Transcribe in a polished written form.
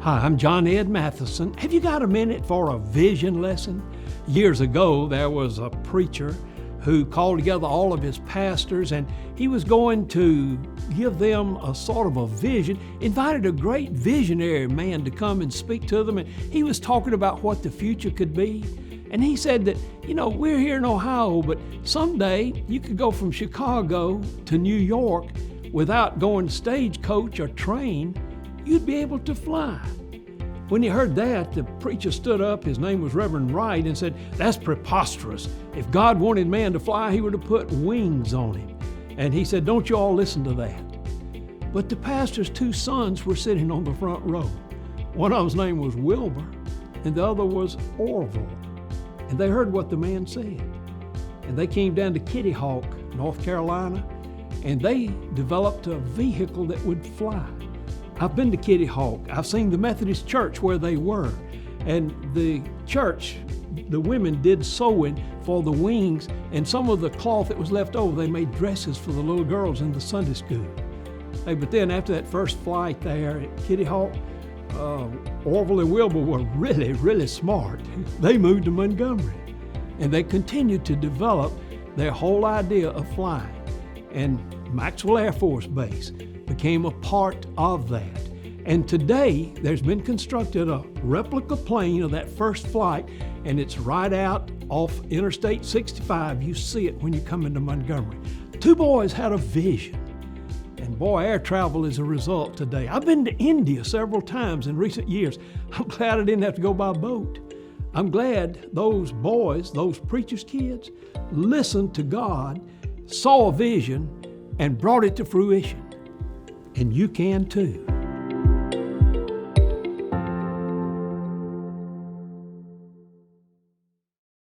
Hi, I'm John Ed Matheson. Have you got a minute for a vision lesson? Years ago, there was a preacher who called together all of his pastors, and he was going to give them a sort of a vision, invited a great visionary man to come and speak to them, and he was talking about what the future could be. And he said that, we're here in Ohio, but someday you could go from Chicago to New York without going stagecoach or train. You'd be able to fly. When he heard that, the preacher stood up, his name was Reverend Wright, and said, "That's preposterous. If God wanted man to fly, he would have put wings on him." And he said, "Don't you all listen to that." But the pastor's two sons were sitting on the front row. One of them's name was Wilbur, and the other was Orville. And they heard what the man said. And they came down to Kitty Hawk, North Carolina, and they developed a vehicle that would fly. I've been to Kitty Hawk. I've seen the Methodist church where they were. And the church, the women did sewing for the wings, and some of the cloth that was left over, they made dresses for the little girls in the Sunday school. Hey, but then after that first flight there at Kitty Hawk, Orville and Wilbur were really, really smart. They moved to Montgomery, and they continued to develop their whole idea of flying. And Maxwell Air Force Base became a part of that. And today, there's been constructed a replica plane of that first flight, and it's right out off Interstate 65. You see it when you come into Montgomery. Two boys had a vision, and boy, air travel is a result today. I've been to India several times in recent years. I'm glad I didn't have to go by boat. I'm glad those boys, those preachers' kids, listened to God, saw a vision, and brought it to fruition. And you can too.